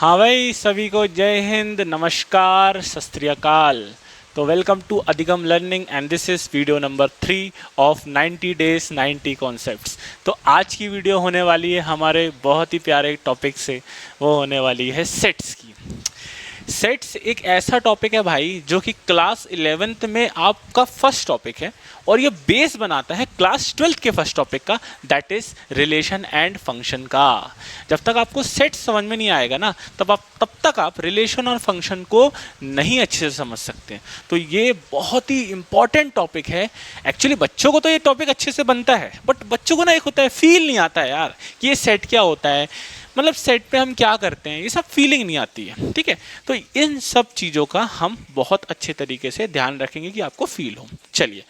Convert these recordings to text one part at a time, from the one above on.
हाँ भाई, सभी को जय हिंद, नमस्कार, सत श्री अकाल। तो वेलकम टू अधिगम learning and this is video number 3 of 90 days 90 concepts. तो आज की वीडियो होने वाली है हमारे बहुत ही प्यारे टॉपिक से, वो होने वाली है सेट्स की। सेट्स एक ऐसा टॉपिक है भाई जो कि क्लास 11th में आपका फर्स्ट टॉपिक है और ये बेस बनाता है क्लास 12th के फर्स्ट टॉपिक का, that is relation and function का। जब तक आपको सेट समझ में नहीं आएगा ना तब तक आप रिलेशन और फंक्शन को नहीं अच्छे से समझ सकते। तो ये बहुत ही इंपॉर्टेंट टॉपिक है। एक्चुअली बच्चों को तो ये टॉपिक अच्छे से बनता है, बट बच्चों को ना एक होता है, फील नहीं आता है यार कि ये सेट क्या होता है, मतलब सेट पे हम क्या करते हैं, ये सब फीलिंग नहीं आती है। ठीक है, तो इन सब चीज़ों का हम बहुत अच्छे तरीके से ध्यान रखेंगे कि आपको फील हो। चलिए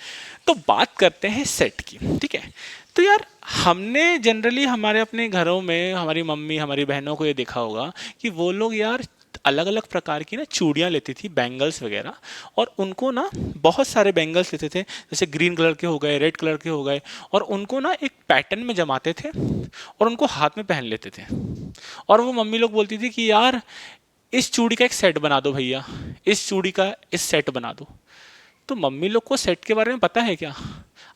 तो बात करते हैं सेट की। ठीक है, तो यार हमने जनरली हमारे अपने घरों में हमारी मम्मी हमारी बहनों को ये देखा होगा कि वो लोग यार अलग अलग प्रकार की ना चूड़ियाँ लेती थी, बैंगल्स वगैरह, और उनको ना बहुत सारे बैंगल्स लेते थे, जैसे ग्रीन कलर के हो गए, रेड कलर के हो गए, और उनको ना एक पैटर्न में जमाते थे और उनको हाथ में पहन लेते थे। और वो मम्मी लोग बोलती थी कि यार इस चूड़ी का एक सेट बना दो भैया, इस चूड़ी का इस सेट बना दो। तो मम्मी लोग को सेट के बारे में पता है क्या?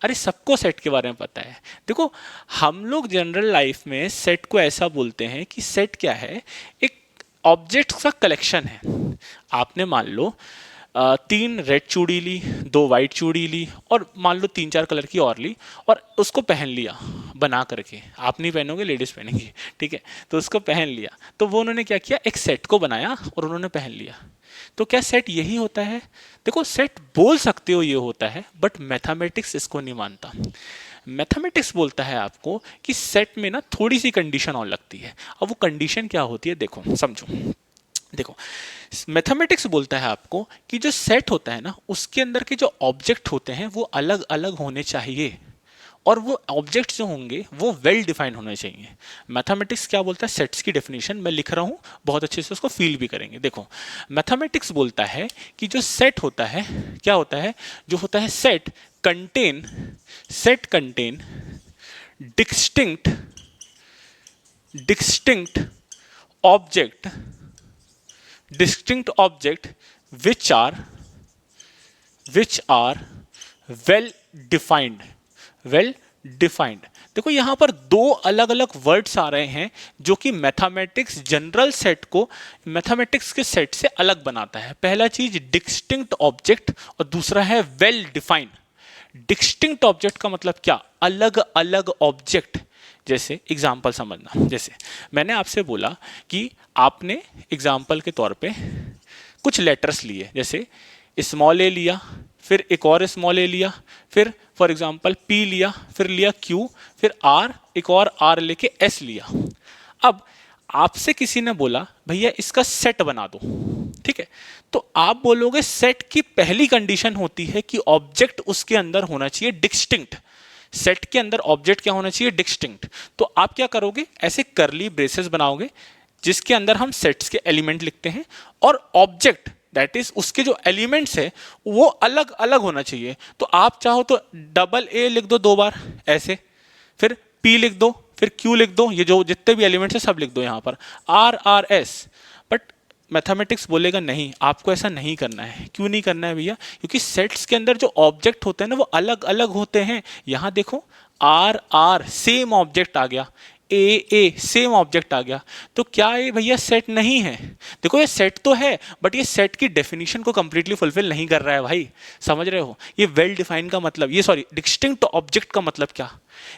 अरे सबको सेट के बारे में पता है। देखो, हम लोग जनरल लाइफ में सेट को ऐसा बोलते हैं कि सेट क्या है, एक ऑब्जेक्ट्स का कलेक्शन है। आपने मान लो 3 रेड चूड़ी ली, 2 वाइट चूड़ी ली, और मान लो 3-4 कलर की और ली, और उसको पहन लिया बना करके। आप नहीं पहनोगे, लेडीज़ पहनेंगी। ठीक है, तो उसको पहन लिया, तो वो उन्होंने क्या किया, एक सेट को बनाया और उन्होंने पहन लिया। तो क्या सेट यही होता है? देखो, सेट बोल सकते हो ये होता है, बट मैथमेटिक्स इसको नहीं मानता। मैथमेटिक्स बोलता है आपको कि सेट में ना थोड़ी सी कंडीशन और लगती है। अब वो कंडीशन क्या होती है, देखो समझो। देखो, मैथमेटिक्स बोलता है आपको कि जो सेट होता है ना, उसके अंदर के जो ऑब्जेक्ट होते हैं वो अलग अलग होने चाहिए, और वो ऑब्जेक्ट्स जो होंगे वो वेल डिफाइंड होने चाहिए। मैथमेटिक्स क्या बोलता है, सेट्स की डेफिनेशन मैं लिख रहा हूँ, बहुत अच्छे से उसको फील भी करेंगे। देखो, मैथमेटिक्स बोलता है कि जो सेट होता है, क्या होता है, जो होता है set contain distinct distinct object distinct object which are well defined। देखो, यहां पर 2 अलग अलग वर्ड्स आ रहे हैं जो कि मैथमेटिक्स जनरल सेट को मैथमेटिक्स के सेट से अलग बनाता है। पहला चीज डिस्टिंक्ट ऑब्जेक्ट और दूसरा है वेल डिफाइंड। डिस्टिंक्ट ऑब्जेक्ट का मतलब क्या, अलग अलग ऑब्जेक्ट। जैसे एग्जाम्पल समझना, जैसे मैंने आपसे बोला कि आपने एग्जाम्पल के तौर पे कुछ लेटर्स लिए, जैसे स्मॉल ए लिया, फिर एक और स्मॉल ए लिया, फिर फॉर एग्जाम्पल पी लिया, फिर लिया क्यू, फिर आर, एक और आर लेके एस लिया। अब आपसे किसी ने बोला भैया इसका सेट बना दो। ठीक है, तो आप बोलोगे सेट की पहली कंडीशन होती है कि ऑब्जेक्ट उसके अंदर होना चाहिए डिस्टिंक्ट। सेट के अंदर ऑब्जेक्ट क्या होना चाहिए, डिस्टिंक्ट। तो आप क्या करोगे, ऐसे करली ब्रेसेस बनाओगे जिसके अंदर हम सेट्स के एलिमेंट लिखते हैं, और ऑब्जेक्ट दैट इज उसके जो एलिमेंट्स है वो अलग अलग होना चाहिए। तो आप चाहो तो डबल ए लिख दो 2 बार ऐसे, फिर पी लिख दो, फिर क्यू लिख दो, ये जो जितने भी एलिमेंट्स है सब लिख दो यहाँ पर, R R S. But mathematics बोलेगा नहीं, आपको ऐसा नहीं करना है। क्यों नहीं करना है भैया? क्योंकि सेट्स के अंदर जो ऑब्जेक्ट होते हैं ना वो अलग अलग होते हैं। यहाँ देखो, आर आर सेम ऑब्जेक्ट आ गया, ए ए सेम ऑब्जेक्ट आ गया, तो क्या ये भैया सेट नहीं है? देखो, ये सेट तो है, बट ये सेट की डेफिनेशन को कंप्लीटली फुलफिल नहीं कर रहा है भाई। समझ रहे हो? ये वेल डिफाइंड का मतलब, ये सॉरी डिस्टिंक्ट ऑब्जेक्ट का मतलब क्या,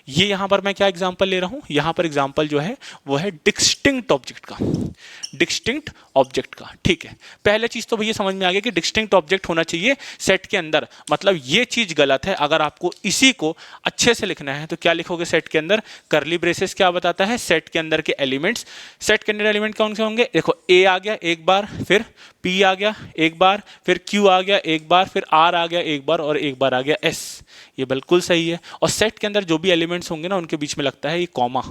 ये यहां पर मैं क्या एग्जांपल ले रहा हूं, यहां पर एग्जांपल जो है वो है डिस्टिंक्ट ऑब्जेक्ट का, डिस्टिंक्ट ऑब्जेक्ट का। ठीक है, पहले चीज तो भैया समझ में आ गया कि डिस्टिंक्ट ऑब्जेक्ट होना चाहिए सेट के अंदर। मतलब ये चीज गलत है। अगर आपको इसी को अच्छे से लिखना है तो क्या लिखोगे सेट के अंदर, करली ब्रेसेस क्या बताता है, सेट के अंदर के एलिमेंट्स। सेट के अंदर एलिमेंट कौन से होंगे, देखो ए आ गया एक बार, फिर पी आ गया एक बार, फिर क्यू आ गया एक बार, फिर आर आ गया एक बार, और एक बार आ गया एस। ये बिल्कुल सही है। और सेट के अंदर जो भी एलिमेंट्स होंगे ना उनके बीच में लगता है ये कॉमा,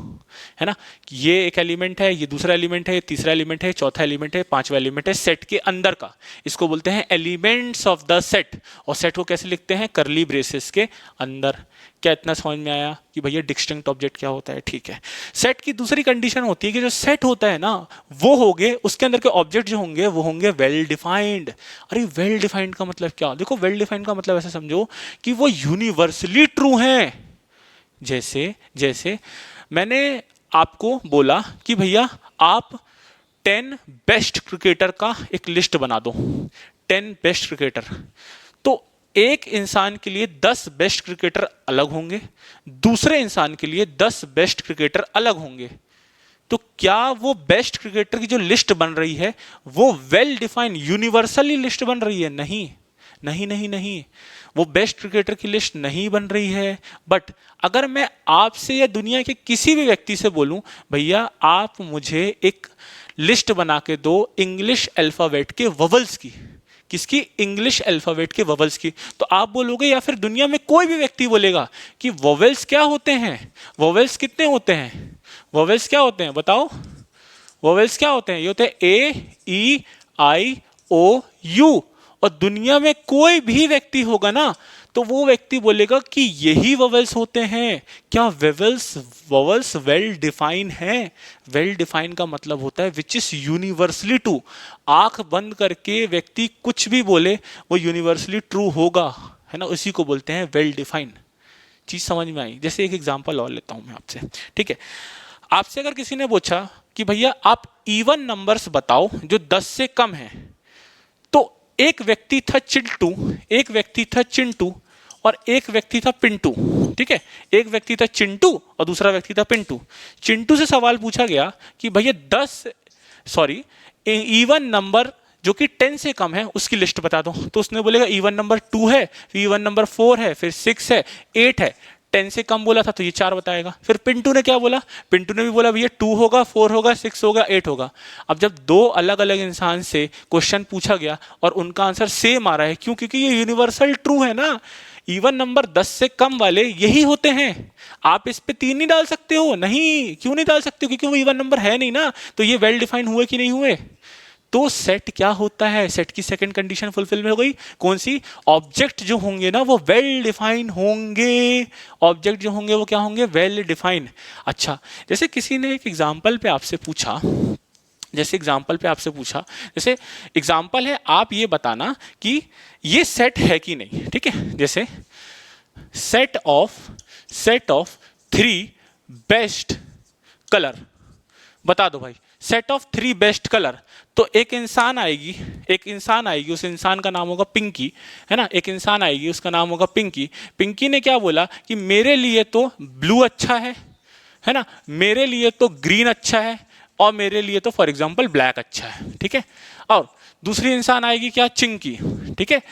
है ना। ये एक एलिमेंट है, ये दूसरा एलिमेंट है, ये तीसरा एलिमेंट है, चौथा एलिमेंट है, पांचवा एलिमेंट है सेट के अंदर का। इसको बोलते हैं एलिमेंट्स ऑफ द सेट। और सेट को कैसे लिखते हैं, करली ब्रेसेस के अंदर। क्या इतना समझ में आया कि भैया डिस्टिंक्ट ऑब्जेक्ट क्या होता है? ठीक है। सेट की दूसरी कंडीशन होती है कि जो सेट होता है ना वो होंगे, उसके अंदर के ऑब्जेक्ट जो होंगे वो होंगे वेल डिफाइंड। अरे वेल डिफाइंड का मतलब क्या? देखो वेल डिफाइंड का मतलब ऐसे समझो कि वो यूनिवर्सली ट्रू हैं। जैसे जैसे मैंने आपको बोला कि भैया आप 10 बेस्ट क्रिकेटर का एक लिस्ट बना दो, 10 बेस्ट क्रिकेटर। तो एक इंसान के लिए 10 बेस्ट क्रिकेटर अलग होंगे, दूसरे इंसान के लिए 10 बेस्ट क्रिकेटर अलग होंगे। तो क्या वो बेस्ट क्रिकेटर की जो लिस्ट बन रही है वो वेल डिफाइंड यूनिवर्सली लिस्ट बन रही है? नहीं नहीं नहीं नहीं, वो बेस्ट क्रिकेटर की लिस्ट नहीं बन रही है। बट अगर मैं आपसे या दुनिया के किसी भी व्यक्ति से बोलूं भैया आप मुझे एक लिस्ट बना के दो इंग्लिश अल्फाबेट के ववल्स की, किसकी? इंग्लिश अल्फाबेट के ववल्स की, तो आप बोलोगे या फिर दुनिया में कोई भी व्यक्ति बोलेगा कि वोवेल्स क्या होते हैं? वोवेल्स कितने होते हैं? वोवेल्स क्या होते हैं बताओ? वोवेल्स क्या होते हैं? ये होते हैं A E I O U। और दुनिया में कोई भी व्यक्ति होगा ना तो वो व्यक्ति बोलेगा कि यही वोवेल्स होते हैं। क्या वोवेल्स वेल डिफाइन है? वेल डिफाइन का मतलब होता है विच इज यूनिवर्सली ट्रू। आंख बंद करके व्यक्ति कुछ भी बोले वो यूनिवर्सली ट्रू होगा, है ना, उसी को बोलते हैं वेल डिफाइन। चीज समझ में आई? जैसे एक एग्जांपल और लेता हूं मैं आपसे, ठीक है। आपसे अगर किसी ने पूछा कि भैया आप इवन नंबर्स बताओ जो 10 से कम है, तो एक व्यक्ति था चिंटू, एक व्यक्ति था चिंटू और एक व्यक्ति था पिंटू, ठीक है। एक व्यक्ति था चिंटू और दूसरा व्यक्ति था पिंटू। चिंटू से सवाल पूछा गया कि भैया इवन नंबर जो कि 10 से कम है उसकी लिस्ट बता दो। तो उसने बोलेगा इवन नंबर 2 है, फिर इवन नंबर 4 है, फिर 6 है, 8 है। 10 से कम बोला था तो ये 4 बताएगा। फिर पिंटू ने क्या बोला? पिंटू ने भी बोला भैया 2 होगा, 4 होगा, 6 होगा, 8 होगा। अब जब दो अलग अलग इंसान से क्वेश्चन पूछा गया और उनका आंसर सेम आ रहा है, क्यों? क्योंकि ये यूनिवर्सल ट्रू है ना। इवन नंबर 10 से कम वाले यही होते हैं। आप इस पे 3 नहीं डाल सकते हो। नहीं, क्यों नहीं डाल सकते हो? क्योंकि वो इवन नंबर है नहीं ना। तो ये वेल डिफाइन हुए कि नहीं हुए? तो सेट क्या होता है? सेट की सेकंड कंडीशन फुलफिल हो गई। कौन सी? ऑब्जेक्ट जो होंगे ना वो वेल डिफाइन होंगे। ऑब्जेक्ट जो होंगे वो क्या होंगे? Well define. अच्छा, जैसे किसी ने एक एग्जांपल पे आपसे पूछा, जैसे एग्जांपल है आप ये बताना कि ये सेट है कि नहीं, ठीक है। जैसे सेट ऑफ 3 बेस्ट कलर बता दो भाई। Set of 3 best colour. तो एक इंसान आएगी, उस इंसान का नाम होगा पिंकी, है ना। एक इंसान आएगी, उसका नाम होगा पिंकी। पिंकी ने क्या बोला कि मेरे लिए तो ब्लू अच्छा है ना, मेरे लिए तो ग्रीन अच्छा है और मेरे लिए तो फॉर एग्जांपल ब्लैक अच्छा है, ठीक है। और दूसरी इंसान आएगी क्या? चिंकी, ठीक है।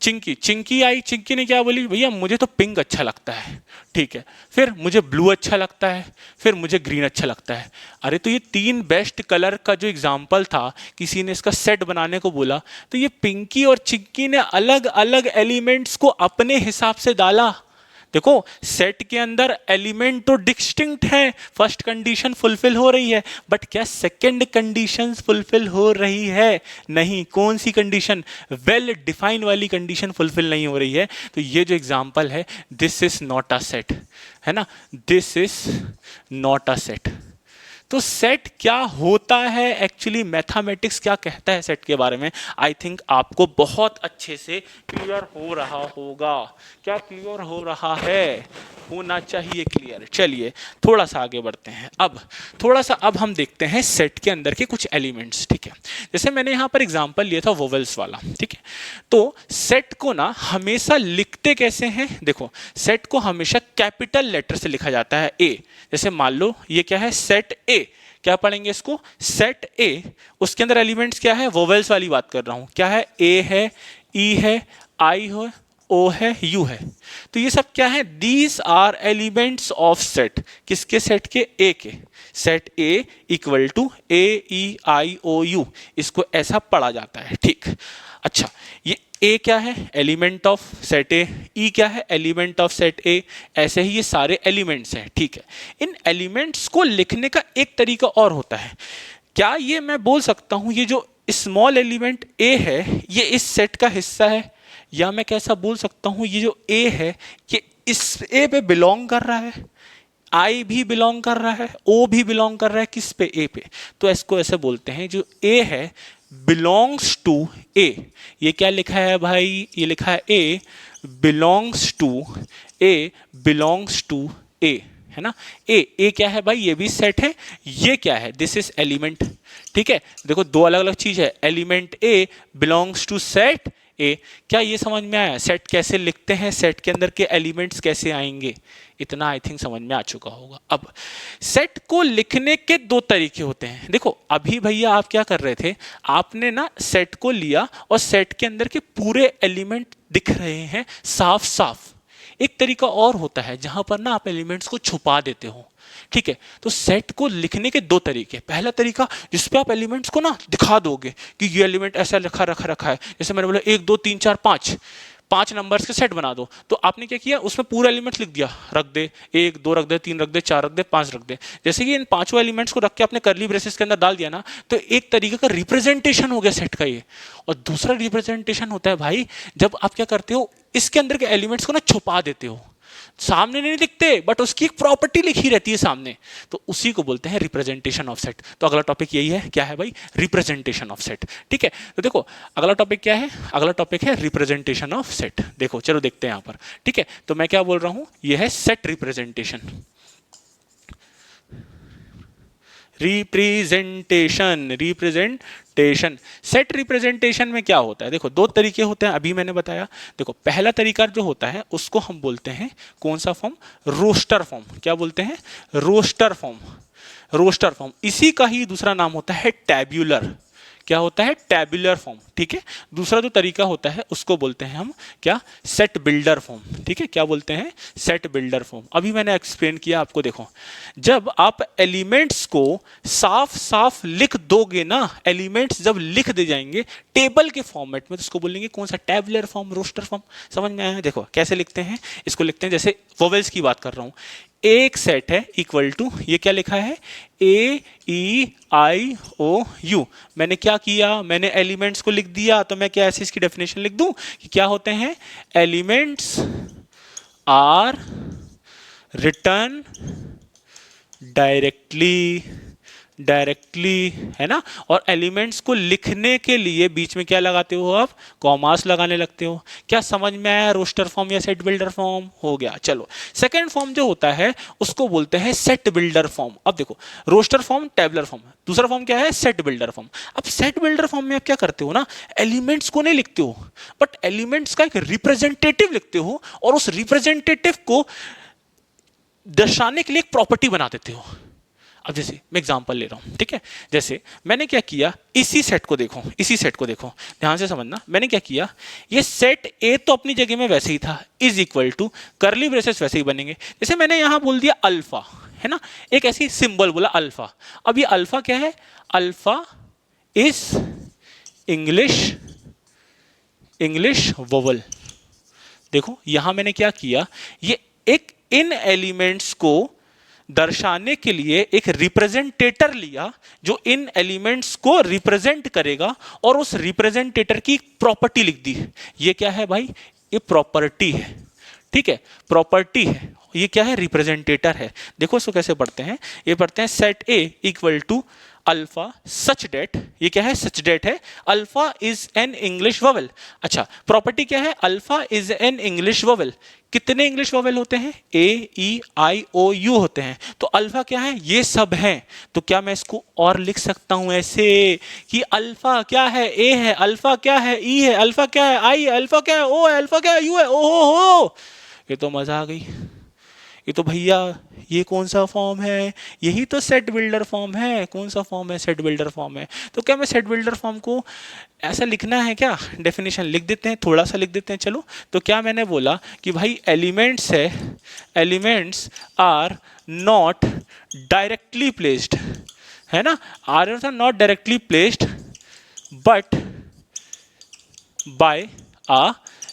चिंकी आई, चिंकी ने क्या बोली? भैया मुझे तो पिंक अच्छा लगता है, ठीक है। फिर मुझे ब्लू अच्छा लगता है, फिर मुझे ग्रीन अच्छा लगता है। अरे तो ये 3 बेस्ट कलर का जो एग्जांपल था, किसी ने इसका सेट बनाने को बोला, तो ये पिंकी और चिंकी ने अलग अलग एलिमेंट्स को अपने हिसाब से डाला। देखो सेट के अंदर एलिमेंट तो डिस्टिंक्ट है, फर्स्ट कंडीशन फुलफिल हो रही है, बट क्या सेकंड कंडीशन फुलफिल हो रही है? नहीं। कौन सी कंडीशन? वेल डिफाइन वाली कंडीशन फुलफिल नहीं हो रही है। तो ये जो एग्जांपल है, this is not a set, है ना, this is not a set. तो सेट क्या होता है एक्चुअली? मैथमेटिक्स क्या कहता है सेट के बारे में? आई थिंक आपको बहुत अच्छे से क्लियर हो रहा होगा। क्या क्लियर हो रहा है? होना चाहिए क्लियर। चलिए थोड़ा सा आगे बढ़ते हैं। अब हम देखते हैं सेट के अंदर के कुछ एलिमेंट्स, ठीक है। जैसे मैंने यहाँ पर एग्जांपल लिया था वोवेल्स वाला, ठीक है। तो सेट को ना हमेशा लिखते कैसे हैं? देखो सेट को हमेशा कैपिटल लेटर से लिखा जाता है, ए। जैसे मान लो ये क्या है? Set A. क्या पढ़ेंगे इसको? सेट ए। उसके अंदर एलिमेंट्स क्या है? वोवेल्स वाली बात कर रहा हूं। क्या है? ए है, ई है, आई है, ओ है, यू है। तो ये सब क्या है? These are elements of set. किसके सेट के? ए के। Set A equal to AEIOU, इसको ऐसा पढ़ा जाता है, ठीक। अच्छा, ये ए क्या है? Element of set A. E क्या है? Element of set A. ऐसे ही ये सारे एलिमेंट्स हैं, ठीक है। इन एलिमेंट्स को लिखने का एक तरीका और होता है। क्या ये मैं बोल सकता हूं ये जो स्मॉल एलिमेंट ए है ये इस सेट का हिस्सा है? या मैं कैसा बोल सकता हूं ये जो ए है ये इस ए पे बिलोंग कर रहा है, आई भी बिलोंग कर रहा है, ओ भी बिलोंग कर रहा है किस पे, ए पे। तो इसको ऐसे बोलते हैं, जो ए है बिलोंग्स टू ए। ये क्या लिखा है भाई, ये लिखा है A belongs to, A belongs to A, है ना। ए क्या है भाई, ये भी सेट है। ये क्या है, दिस इज एलिमेंट। ठीक है, देखो दो अलग अलग चीज है, element A belongs to set A. क्या ये समझ में आया, सेट कैसे लिखते हैं, सेट के अंदर के एलिमेंट्स कैसे आएंगे, इतना आई थिंक समझ में आ चुका होगा। अब सेट को लिखने के दो तरीके होते हैं। देखो अभी भैया आप क्या कर रहे थे, आपने ना सेट को लिया और सेट के अंदर के पूरे एलिमेंट दिख रहे हैं साफ साफ। एक तरीका और होता है जहां पर ना आप एलिमेंट्स को छुपा देते हो। ठीक है, तो सेट को लिखने के दो तरीके। पहला तरीका जिसपे आप एलिमेंट्स को ना दिखा दोगे कि ये एलिमेंट ऐसा रखा है, जैसे मैंने बोला 1 2 3 4 5, 5 नंबर्स के सेट बना दो। तो आपने क्या किया, उसमें पूरा एलिमेंट्स लिख दिया, रख दे 1 2 रख दे 3 रख दे 4 रख दे 5 रख दे। जैसे कि इन पांचों एलिमेंट्स को रख के आपने करली ब्रेसेस के अंदर डाल दिया ना, तो एक तरीके का रिप्रेजेंटेशन हो गया सेट का ये। और दूसरा रिप्रेजेंटेशन होता है भाई, जब आप क्या करते हो, इसके अंदर के एलिमेंट्स को ना छुपा देते हो, सामने नहीं दिखते बट उसकी एक प्रॉपर्टी लिखी रहती है सामने, तो उसी को बोलते हैं रिप्रेजेंटेशन ऑफ सेट। तो अगला टॉपिक यही है, क्या है भाई, रिप्रेजेंटेशन ऑफ सेट। ठीक है, तो देखो अगला टॉपिक क्या है, अगला टॉपिक है रिप्रेजेंटेशन ऑफ सेट। देखो चलो देखते हैं यहां पर। ठीक है, तो मैं क्या बोल रहा हूं, यह है set representation. Representation set representation में क्या होता है, देखो दो तरीके होते हैं, अभी मैंने बताया। देखो पहला तरीका जो होता है उसको हम बोलते हैं कौन सा फॉर्म, रोस्टर फॉर्म। क्या बोलते हैं, रोस्टर फॉर्म। रोस्टर फॉर्म, इसी का ही दूसरा नाम होता है टैब्यूलर। क्या होता है, टैब्यूलर फॉर्म। ठीक है, दूसरा जो तरीका होता है उसको बोलते हैं हम क्या, सेट बिल्डर फॉर्म। ठीक है, क्या बोलते हैं, सेट बिल्डर फॉर्म। अभी मैंने एक्सप्लेन किया आपको। देखो जब आप एलिमेंट्स को साफ साफ लिख दोगे ना, एलिमेंट्स जब लिख दे जाएंगे टेबल के फॉर्मेट में, तो उसको बोलेंगे कौन सा, टैब्यूलर फॉर्म, रोस्टर फॉर्म। समझ में आया। देखो कैसे लिखते हैं, इसको लिखते हैं जैसे वोवेल्स की बात कर रहा हूं, एक सेट है इक्वल टू, ये क्या लिखा है, AEIOU। मैंने क्या किया, मैंने एलिमेंट्स को लिख दिया, तो मैं क्या ऐसे इसकी डेफिनेशन लिख दूं कि क्या होते हैं, एलिमेंट्स आर रिटर्न डायरेक्टली, है ना। और एलिमेंट्स को लिखने के लिए बीच में क्या लगाते हो आप, कॉमास लगाने लगते हो। क्या समझ में आया, रोस्टर फॉर्म या सेट बिल्डर फॉर्म हो गया। चलो सेकंड फॉर्म जो होता है उसको बोलते हैं सेट बिल्डर फॉर्म। अब देखो रोस्टर फॉर्म, टैबुलर फॉर्म, दूसरा फॉर्म क्या है, सेट बिल्डर फॉर्म। अब सेट बिल्डर फॉर्म में आप क्या करते हो ना, एलिमेंट्स को नहीं लिखते हो बट एलिमेंट्स का एक रिप्रेजेंटेटिव लिखते हो, और उस रिप्रेजेंटेटिव को दर्शाने के लिए एक प्रॉपर्टी बना देते हो। अब जैसे मैं एग्जांपल ले रहा हूं, ठीक है, जैसे मैंने क्या किया, इसी सेट को देखो, इसी सेट को देखो, ध्यान से समझना। मैंने क्या किया, ये सेट ए तो अपनी जगह में वैसे ही था, is equal to curly braces वैसे ही बनेंगे। जैसे मैंने यहां बोल दिया अल्फा, है ना, एक ऐसी सिंबल बोला अल्फा। अब ये अल्फा क्या है, अल्फा इज इंग्लिश वोवल। देखो यहां मैंने क्या किया, ये एक इन एलिमेंट्स को दर्शाने के लिए एक रिप्रेजेंटेटर लिया जो इन एलिमेंट्स को रिप्रेजेंट करेगा, और उस रिप्रेजेंटेटर की प्रॉपर्टी लिख दी। ये क्या है भाई, ये प्रॉपर्टी है। ठीक है, प्रॉपर्टी है, ये क्या है, रिप्रेजेंटेटर है। देखो इसको कैसे पढ़ते हैं, ये पढ़ते हैं set A equal to alpha such that, ये क्या है, सच डेट है, alpha is an English vowel. अच्छा, प्रॉपर्टी क्या है, alpha is an English vowel. कितने इंग्लिश वोवेल होते हैं, AEIOU होते हैं। तो अल्फा क्या है, ये सब हैं। तो क्या मैं इसको और लिख सकता हूं ऐसे कि अल्फा क्या है, A है, अल्फा क्या है, E है, अल्फा क्या है, I है, अल्फा क्या है, O है, अल्फा क्या है, U है। ओहो, ये तो मजा आ गई। ये तो भैया ये कौन सा फॉर्म है, यही तो सेट बिल्डर फॉर्म है। कौन सा फॉर्म है, सेट बिल्डर फॉर्म है। तो क्या मैं सेट बिल्डर फॉर्म को ऐसा लिखना है क्या, डेफिनेशन लिख देते हैं, थोड़ा सा लिख देते हैं। चलो, तो क्या मैंने बोला कि भाई एलिमेंट्स है, elements are not directly placed, है ना, are not directly placed but by a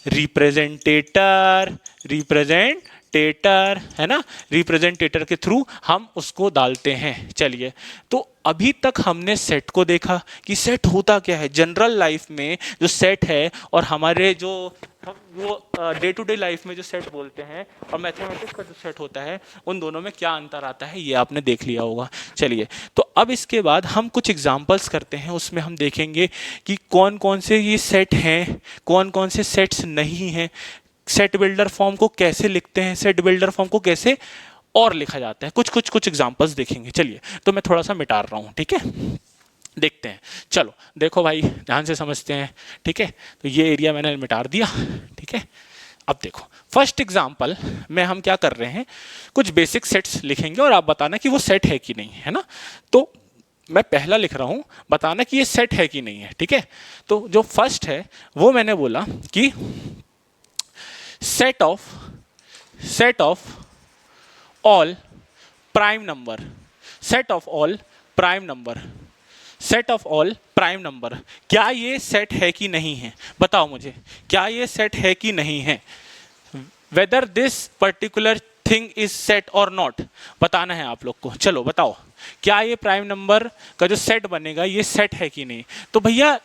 representator, representator, है ना, रिप्रेजेंटेटर के थ्रू हम उसको डालते हैं। चलिए, तो अभी तक हमने सेट को देखा कि सेट होता क्या है जनरल लाइफ में, जो सेट है और हमारे जो हम वो डे टू डे लाइफ में जो सेट बोलते हैं और मैथमेटिक्स का जो सेट होता है, उन दोनों में क्या अंतर आता है ये आपने देख लिया होगा। चलिए, तो अब इसके बाद हम कुछ एग्जांपल्स करते हैं, उसमें हम देखेंगे कि कौन कौन से ये सेट हैं, कौन कौन से सेट्स नहीं हैं, सेट बिल्डर फॉर्म को कैसे लिखते हैं, सेट बिल्डर फॉर्म को कैसे और लिखा जाता है, कुछ एग्जांपल्स देखेंगे। चलिए, तो मैं थोड़ा सा मिटा रहा हूँ, ठीक है, देखते हैं। चलो देखो भाई, ध्यान से समझते हैं, ठीक है। तो ये एरिया मैंने मिटा दिया, ठीक है। अब देखो, फर्स्ट एग्जांपल में हम क्या कर रहे हैं, कुछ बेसिक सेट्स लिखेंगे और आप बताना कि वो सेट है कि नहीं, है ना। तो मैं पहला लिख रहा हूं, बताना कि ये सेट है कि नहीं है, ठीक है। तो जो फर्स्ट है वो मैंने बोला कि set of all prime number, set of all prime number, set of all prime number, क्या ये सेट है कि नहीं है, बताओ मुझे, क्या ये सेट है कि नहीं है। Whether this particular thing is set और नॉट, बताना है आप लोग को। चलो बताओ, क्या ये प्राइम नंबर का जो सेट बनेगा ये सेट है कि नहीं। तो भैया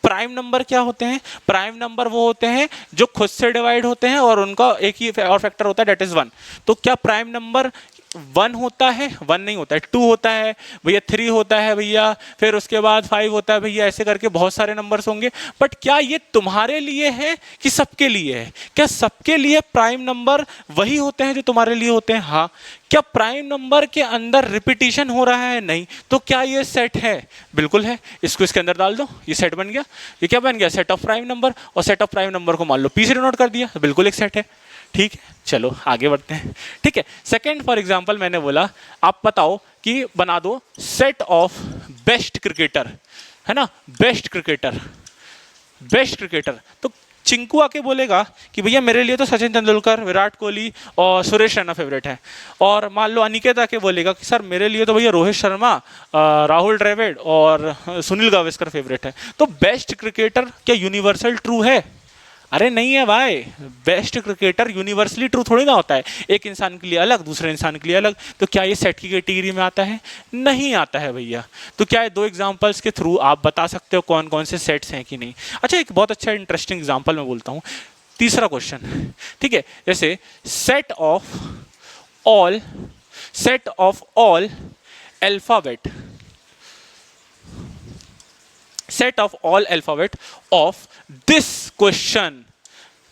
प्राइम नंबर क्या होते हैं, प्राइम नंबर वो होते हैं जो खुद से डिवाइड होते हैं और उनका एक ही और फैक्टर होता है, डेट इज 1। तो क्या प्राइम नंबर 1 होता है, 1 नहीं होता है, 2 होता है भैया, 3 होता है भैया, फिर उसके बाद 5 होता है भैया, ऐसे करके बहुत सारे नंबर्स होंगे। बट क्या ये तुम्हारे लिए है कि सबके लिए है, क्या सबके लिए प्राइम नंबर वही होते हैं जो तुम्हारे लिए होते हैं, हाँ। क्या प्राइम नंबर के अंदर रिपीटिशन हो रहा है, नहीं। तो क्या ये सेट है, बिल्कुल है, इसको इसके अंदर डाल दो, ये सेट बन गया। ये क्या बन गया, सेट ऑफ प्राइम नंबर, और सेट ऑफ प्राइम नंबर को मान लो पी से डिनोट कर दिया, बिल्कुल एक सेट है, ठीक है। चलो आगे बढ़ते हैं, ठीक है। सेकंड फॉर एग्जांपल मैंने बोला, आप बताओ कि बना दो सेट ऑफ बेस्ट क्रिकेटर, है ना, बेस्ट क्रिकेटर, बेस्ट क्रिकेटर। तो चिंकू आके बोलेगा कि भैया मेरे लिए तो सचिन तेंदुलकर, विराट कोहली और सुरेश रैना फेवरेट है। और मान लो अनिकेत आके बोलेगा कि सर मेरे लिए तो भैया रोहित शर्मा, राहुल द्रविड़ और सुनील गावस्कर फेवरेट है। तो बेस्ट क्रिकेटर क्या यूनिवर्सल ट्रू है, अरे नहीं है भाई, बेस्ट क्रिकेटर यूनिवर्सली ट्रू थोड़ी ना होता है, एक इंसान के लिए अलग, दूसरे इंसान के लिए अलग। तो क्या ये सेट की कैटेगरी में आता है, नहीं आता है भैया। तो क्या है, 2 एग्जांपल्स के थ्रू आप बता सकते हो कौन कौन से सेट्स हैं कि नहीं। अच्छा, एक बहुत अच्छा इंटरेस्टिंग एग्जांपल मैं बोलता हूँ, तीसरा क्वेश्चन, ठीक है। जैसे set of all alphabet, set of all alphabet of this question.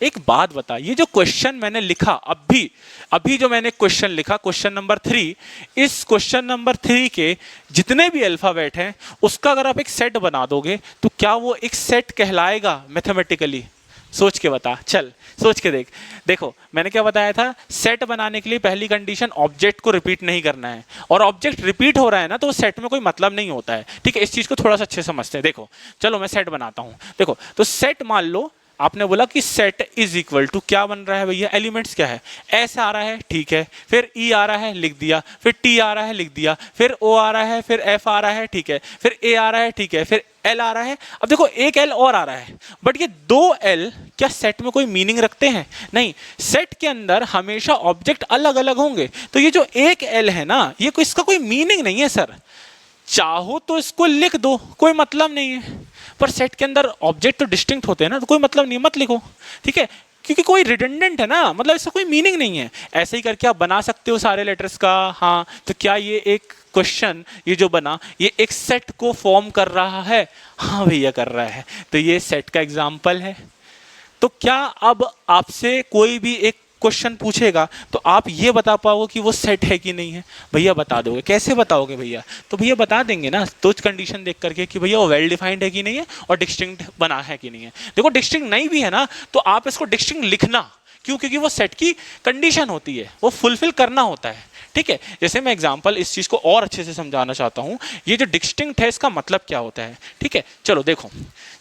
एक बात बता, ये जो क्वेश्चन मैंने लिखा अभी जो मैंने क्वेश्चन लिखा, क्वेश्चन नंबर 3, इस क्वेश्चन नंबर 3 के जितने भी अल्फाबेट हैं उसका अगर आप एक सेट बना दोगे तो क्या वो एक सेट कहलाएगा मैथमेटिकली, सोच के बता, चल सोच के देख। देखो मैंने क्या बताया था, सेट बनाने के लिए पहली कंडीशन ऑब्जेक्ट को रिपीट नहीं करना है, और ऑब्जेक्ट रिपीट हो रहा है ना तो सेट में कोई मतलब नहीं होता है, ठीक है। इस चीज को थोड़ा सा अच्छे से समझते हैं। देखो चलो मैं सेट बनाता हूं, देखो तो सेट मान लो आपने बोला कि सेट इज इक्वल टू क्या बन रहा है भैया, एलिमेंट्स क्या है, एस आ रहा है, ठीक है, फिर ई आ रहा है लिख दिया, फिर टी आ रहा है लिख दिया, फिर ओ आ रहा है, फिर एफ आ रहा है, ठीक है, फिर ए आ रहा है, ठीक है, फिर एल आ रहा है। अब देखो एक एल और आ रहा है, बट ये 2 एल क्या सेट में कोई मीनिंग रखते हैं, नहीं। सेट के अंदर हमेशा ऑब्जेक्ट अलग अलग होंगे, तो ये जो एक एल है ना, ये कोई इसका कोई मीनिंग नहीं है सर, चाहो तो इसको लिख दो, कोई मतलब नहीं है। पर सेट के अंदर ऑब्जेक्ट तो डिस्टिंक्ट होते हैं ना, तो कोई मतलब नहीं, मत लिखो, ठीक है, क्योंकि कोई रिडंडेंट है ना, मतलब इसका कोई मीनिंग नहीं है। ऐसे ही करके आप बना सकते हो सारे लेटर्स का, हाँ। तो क्या ये एक क्वेश्चन ये जो बना ये एक सेट को फॉर्म कर रहा है, हाँ भैया कर रहा है, तो ये सेट का एग्जाम्पल है। तो क्या अब आपसे कोई भी एक क्वेश्चन पूछेगा तो आप ये बता पाओगे कि वो सेट है कि नहीं है, भैया बता दोगे, कैसे बताओगे भैया, तो भैया बता देंगे ना, तो कंडीशन देख करके कि भैया वो वेल डिफाइंड है कि नहीं है और डिस्टिंक्ट बना है कि नहीं है। देखो डिस्टिंक्ट नहीं भी है ना तो आप इसको डिस्टिंक्ट लिखना, क्यों, क्योंकि वो सेट की कंडीशन होती है, वो फुलफिल करना होता है, ठीक है। जैसे मैं एग्जांपल इस चीज को और अच्छे से समझाना चाहता हूं, ये जो डिस्टिंक्ट है इसका मतलब क्या होता है, ठीक है। चलो देखो,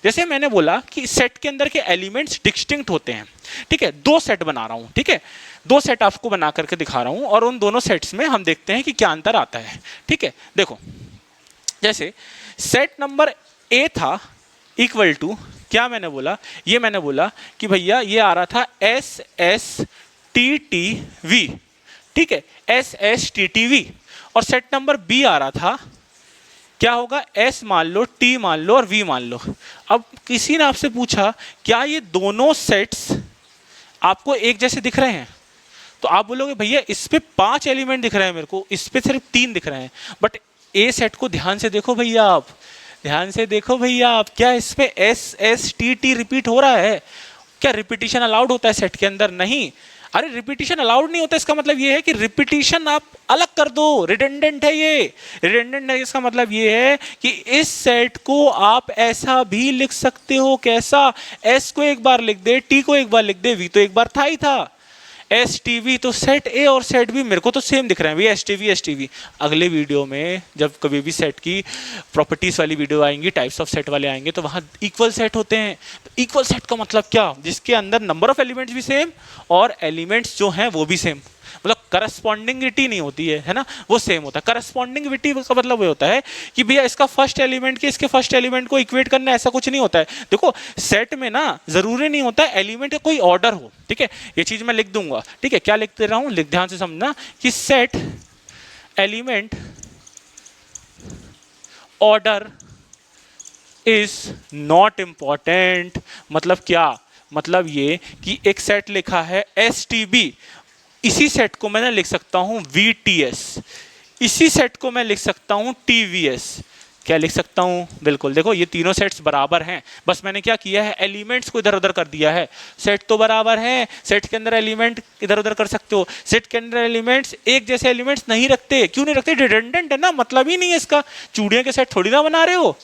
जैसे मैंने बोला कि सेट के अंदर के एलिमेंट्स डिस्टिंक्ट होते हैं, ठीक है, 2 सेट बना रहा हूं, ठीक है, 2 सेट आपको बना करके दिखा रहा हूं और उन दोनों सेट्स में हम देखते हैं कि क्या अंतर आता है, ठीक है। देखो जैसे सेट नंबर ए था इक्वल टू क्या मैंने बोला, ये मैंने बोला कि भैया ये आ रहा था S S T T V, ठीक है, S S T T V, और सेट नंबर बी आ रहा था, क्या होगा, एस मान लो, टी मान लो और वी मान लो। अब किसी ने आपसे पूछा क्या ये दोनों सेट्स आपको एक जैसे दिख रहे हैं, तो आप बोलोगे भैया इस पे 5 एलिमेंट दिख रहे हैं मेरे को, इस पे सिर्फ 3 दिख रहे हैं। बट ए सेट को ध्यान से देखो भैया, आप ध्यान से देखो भैया आप, क्या इस पे S S T T repeat हो रहा है? क्या रिपीटिशन अलाउड होता है सेट के अंदर? नहीं। अरे रिपीटिशन अलाउड नहीं होता, इसका मतलब ये है कि रिपीटिशन आप अलग कर दो, रिडंडेंट है ये। रिडंडेंट है इसका मतलब ये है कि इस सेट को आप ऐसा भी लिख सकते हो, कैसा, एस को एक बार लिख दे, टी को एक बार लिख दे, वी तो एक बार था ही था, एस टी वी, तो सेट ए और सेट बी मेरे को तो सेम दिख रहे हैं भैया, S T V S T V. अगले वीडियो में जब कभी भी सेट की प्रॉपर्टीज वाली वीडियो आएंगी, टाइप्स ऑफ सेट वाले आएंगे, तो वहाँ इक्वल सेट होते हैं। तो इक्वल सेट का मतलब क्या, जिसके अंदर नंबर ऑफ एलिमेंट्स भी सेम और एलिमेंट्स जो हैं वो भी सेम, मतलब करस्पॉन्डिंगिटी नहीं होती है ना, वो सेम होता है। करस्पॉन्डिंगिटी का मतलब ये होता है कि भैया इसका फर्स्ट एलिमेंट के इसके फर्स्ट एलिमेंट को इक्वेट करना, ऐसा कुछ नहीं होता है। देखो सेट में ना जरूरी नहीं होता है एलिमेंट का कोई ऑर्डर हो, ठीक है, ये चीज मैं लिख दूंगा, ठीक है, क्या लिख दे रहा हूं, लिख ध्यान से समझना कि set element order is not important. मतलब क्या, मतलब ये कि एक सेट लिखा है एस टी बी, इसी सेट को मैं लिख सकता हूं वी टी एस, इसी सेट को मैं लिख सकता हूं टी वी एस। क्या लिख सकता हूं, बिल्कुल, देखो ये तीनों सेट्स बराबर हैं, बस मैंने क्या किया है, एलिमेंट्स को इधर उधर कर दिया है। सेट तो बराबर है, सेट के अंदर एलिमेंट इधर उधर कर सकते हो, सेट के अंदर एलिमेंट्स एक जैसे एलिमेंट्स नहीं रखते। क्यों नहीं रखते, रिडंडेंट है ना, मतलब ही नहीं है इसका। चूड़ियों के सेट थोड़ी ना बना रहे हो,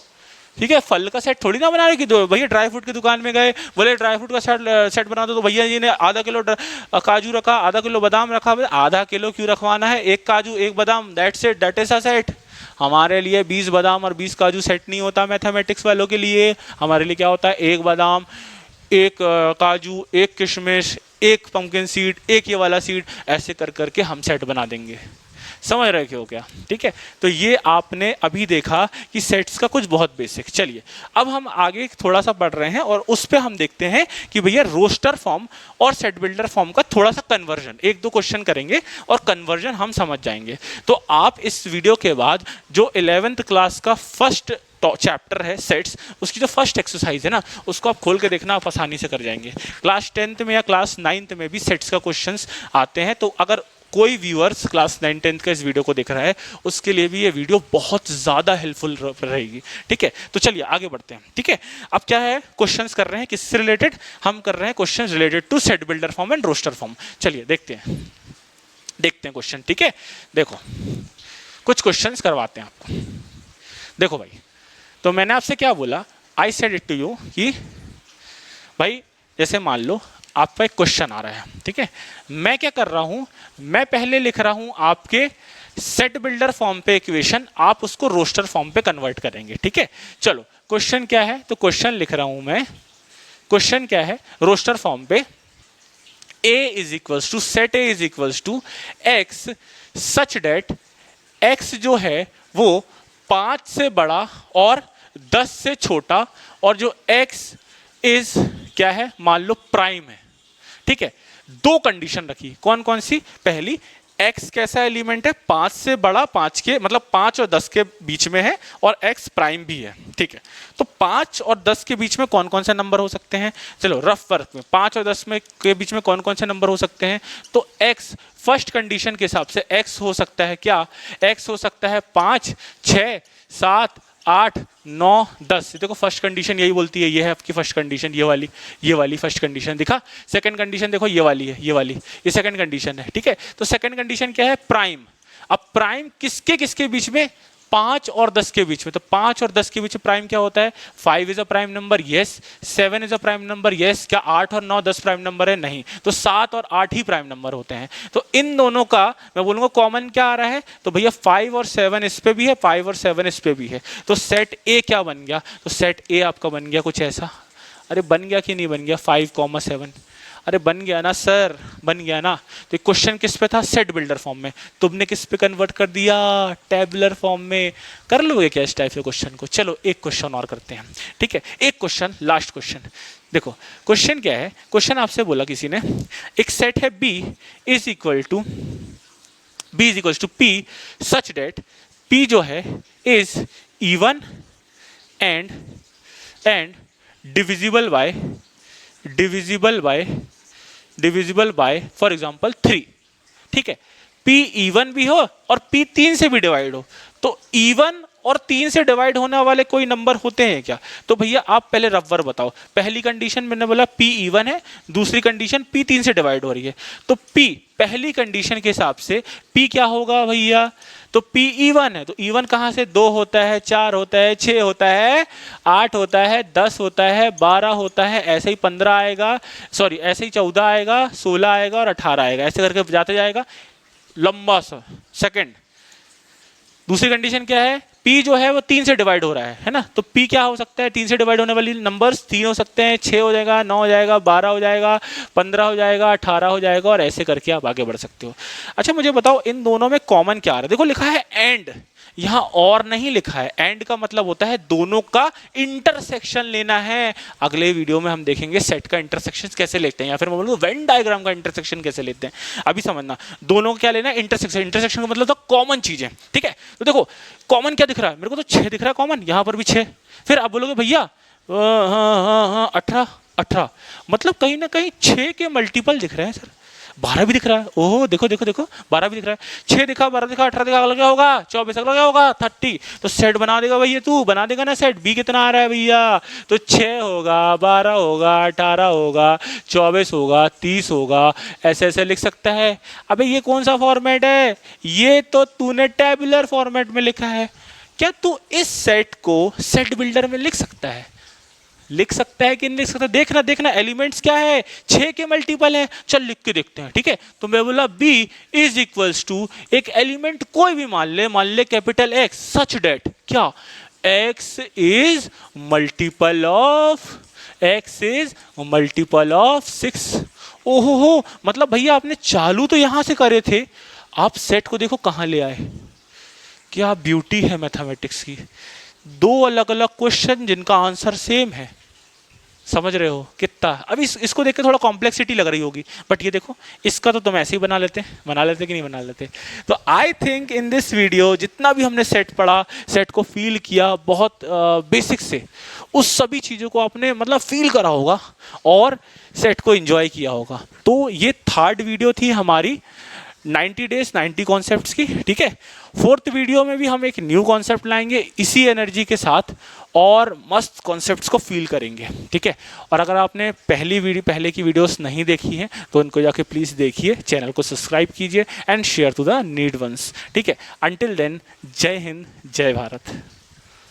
ठीक है, फल का सेट थोड़ी ना बना रहे कि दो भैया ड्राई फ्रूट की दुकान में गए, बोले ड्राई फ्रूट का सेट बना दो, तो भैया जी ने आधा किलो काजू रखा, आधा किलो बादाम रखा, आधा किलो क्यों रखवाना है, एक काजू एक बादाम, that's it, that is a set. हमारे लिए 20 बादाम और 20 काजू सेट नहीं होता मैथमेटिक्स वालों के लिए। हमारे लिए क्या होता है, एक बादाम, एक काजू, एक किशमिश, एक पंपकिन सीड, एक ये वाला सीड, ऐसे कर करके हम सेट बना देंगे। समझ रहे हो क्या, ठीक है। तो ये आपने अभी देखा कि सेट्स का कुछ बहुत बेसिक। चलिए अब हम आगे थोड़ा सा बढ़ रहे हैं और उस पर हम देखते हैं कि भैया रोस्टर फॉर्म और सेट बिल्डर फॉर्म का थोड़ा सा कन्वर्जन, एक दो क्वेश्चन करेंगे और कन्वर्जन हम समझ जाएंगे। तो आप इस वीडियो के बाद जो 11th क्लास का फर्स्ट चैप्टर है सेट्स, उसकी जो फर्स्ट एक्सरसाइज है ना, उसको आप खोल के देखना, आप आसानी से कर जाएंगे। क्लास 10th में या क्लास 9th में भी सेट्स का क्वेश्चंस आते हैं, तो अगर कोई व्यूअर्स क्लास 9 10th का इस वीडियो को देख रहा है, उसके लिए भी ये वीडियो बहुत ज़्यादा हेल्पफुल रहेगी, ठीक है। तो चलिए आगे बढ़ते हैं, ठीक है। अब क्या है, क्वेश्चंस कर रहे हैं किससे रिलेटेड, हम कर रहे हैं questions related to set builder form and roster form. चलिए देखते हैं क्वेश्चन, ठीक है। देखो कुछ क्वेश्चंस करवाते हैं आपको। देखो भाई, तो मैंने आपसे क्या बोला, I said it to you कि भाई जैसे मान लो आपका एक क्वेश्चन आ रहा है, ठीक है, मैं क्या कर रहा हूं, मैं पहले लिख रहा हूं आपके सेट बिल्डर फॉर्म पे इक्वेशन, आप उसको रोस्टर फॉर्म पे कन्वर्ट करेंगे, ठीक है। चलो क्वेश्चन क्या है, तो क्वेश्चन लिख रहा हूं मैं, क्वेश्चन क्या है, रोस्टर फॉर्म पे a is equals to set a is equals to x such that x जो है वो 5 से बड़ा और 10 से छोटा, और जो x इज क्या है, मान लो प्राइम है, ठीक है। दो कंडीशन रखी, कौन कौन सी, पहली x कैसा एलिमेंट है, 5 से बड़ा, 5 के मतलब 5 और 10 के बीच में है, और x प्राइम भी है, ठीक है। तो 5 और 10 के बीच में कौन कौन से नंबर हो सकते हैं, चलो रफ वर्क में 5 और 10 में के बीच में कौन कौन से नंबर हो सकते हैं, तो x फर्स्ट कंडीशन के हिसाब से x हो सकता है क्या, x हो सकता है 5, 6, 7, 8, 9, 10। देखो फर्स्ट कंडीशन यही बोलती है, ये है आपकी फर्स्ट कंडीशन, ये वाली फर्स्ट कंडीशन दिखा। सेकंड कंडीशन देखो ये वाली है, ये सेकंड कंडीशन है, ठीक है। तो सेकंड कंडीशन क्या है, प्राइम। अब प्राइम किसके किसके बीच में, 5 और 10 के बीच में। तो 5 और 10 के बीच में प्राइम क्या होता है, 5 is a prime number, yes. 7 is a prime number, yes. क्या 8 और 9 10 प्राइम नंबर है, नहीं। तो 7 और 8 ही प्राइम नंबर होते हैं। तो इन दोनों का मैं बोलूंगा कॉमन क्या आ रहा है, तो भैया 5 और 7 इस पे भी है, 5 और 7 इस पे भी है। तो सेट ए क्या बन गया, तो सेट ए आपका बन गया कुछ ऐसा, अरे बन गया कि नहीं बन गया, 5, 7। अरे बन गया ना सर, बन गया ना। तो क्वेश्चन किस पे था? सेट बिल्डर फॉर्म में। तुमने किस पे कन्वर्ट कर दिया? टेबुलर फॉर्म में। कर लोगे क्या इस टाइप के क्वेश्चन को? चलो एक क्वेश्चन और करते हैं, ठीक है। एक क्वेश्चन, लास्ट क्वेश्चन। देखो क्वेश्चन क्या है, क्वेश्चन आपसे बोला किसी ने, एक सेट है B is equal to P such that P जो है is even and divisible by for example 3, ठीक है। P इवन भी हो और P 3 से भी डिवाइड हो। तो इवन और 3 से डिवाइड होने वाले कोई नंबर होते हैं क्या? तो भैया आप पहले रफ्वर बताओ। पहली कंडीशन मैंने बोला P इवन है, दूसरी कंडीशन P 3 से डिवाइड हो रही है। तो P पहली कंडीशन के हिसाब से P क्या होगा भैया? तो P इवन है, तो इवन कहाँ से? 2 होता है, 4 होता है, 6 होता है, 8 होता है, 10 होता है, 12 होता है, ऐसे ही 15 आएगा, सॉरी ऐसे ही 14 आएगा, 16 आएगा और 18 आएगा, ऐसे करके जाते जाएगा लंबा सा। सेकंड, दूसरी कंडीशन क्या है? P जो है वो 3 से डिवाइड हो रहा है ना। तो P क्या हो सकता है? 3 से डिवाइड होने वाली नंबर्स 3 हो सकते हैं, 6 हो जाएगा, 9 हो जाएगा, 12 हो जाएगा, 15 हो जाएगा, 18 हो जाएगा, और ऐसे करके आप आगे बढ़ सकते हो। अच्छा मुझे बताओ इन दोनों में कॉमन क्या आ रहा है? देखो लिखा है एंड, यहाँ और नहीं लिखा है। एंड का मतलब होता है दोनों का इंटरसेक्शन लेना है। अगले वीडियो में हम देखेंगे सेट का इंटरसेक्शन कैसे लेते हैं, या फिर मैं बोलूँ वेन डायग्राम का इंटरसेक्शन कैसे लेते हैं। अभी समझना, दोनों को क्या लेना है? इंटरसेक्शन। इंटरसेक्शन का मतलब तो कॉमन चीजें, ठीक है। तो देखो कॉमन क्या दिख रहा है मेरे को? तो 6 दिख रहा है कॉमन, यहाँ पर भी 6। फिर आप बोलोगे भैया हाँ 18, मतलब कहीं ना कहीं 6 के मल्टीपल दिख रहे हैं सर। 12 भी दिख रहा है, ओहो देखो देखो देखो, 12 भी दिख रहा है। 6 दिखा, 12 दिखा, 18 दिखा, अगला क्या होगा? 24, अगला क्या होगा? 30। तो सेट बना देगा भैया, तू बना देगा ना सेट। बी कितना आ रहा है भैया? तो 6 होगा, 12 होगा, 18 होगा, 24 होगा, 30 होगा, ऐसे ऐसे लिख सकता है। अबे ये कौन सा फॉर्मेट है? ये तो तूने टेबुलर फॉर्मेट में लिखा है। क्या तू इस सेट को सेट बिल्डर में लिख सकता है? लिख सकता है कि नहीं लिख सकता? देखना देखना, एलिमेंट्स क्या है? 6 के मल्टीपल है। चल लिख के देखते हैं, ठीक है। तो मैं बोला B इज इक्वल्स टू एक एलिमेंट कोई भी मान ले कैपिटल X सच डेट क्या? X is multiple of 6। ओहो हो, मतलब भैया आपने चालू तो यहां से करे थे, आप सेट को देखो कहां ले आए। क्या ब्यूटी है मैथमेटिक्स की। 2 अलग अलग क्वेश्चन जिनका आंसर सेम है, समझ रहे हो कितना? अब इसको देख के थोड़ा कॉम्प्लेक्सिटी लग रही होगी, बट ये देखो इसका तो तुम ऐसे ही बना लेते कि नहीं बना लेते। तो I think in this video जितना भी हमने सेट पढ़ा, सेट को फील किया, बहुत बेसिक से उस सभी चीज़ों को आपने मतलब फील करा होगा और सेट को एंजॉय किया होगा। तो ये 3rd वीडियो थी हमारी 90 डेज 90 कॉन्सेप्ट्स की, ठीक है। 4th वीडियो में भी हम एक न्यू कॉन्सेप्ट लाएंगे इसी एनर्जी के साथ और मस्त कॉन्सेप्ट्स को फील करेंगे, ठीक है। और अगर आपने पहले की वीडियोस नहीं देखी हैं तो उनको जाके प्लीज़ देखिए, चैनल को सब्सक्राइब कीजिए and share to the need ones, ठीक है। अंटिल देन, जय हिंद, जय भारत।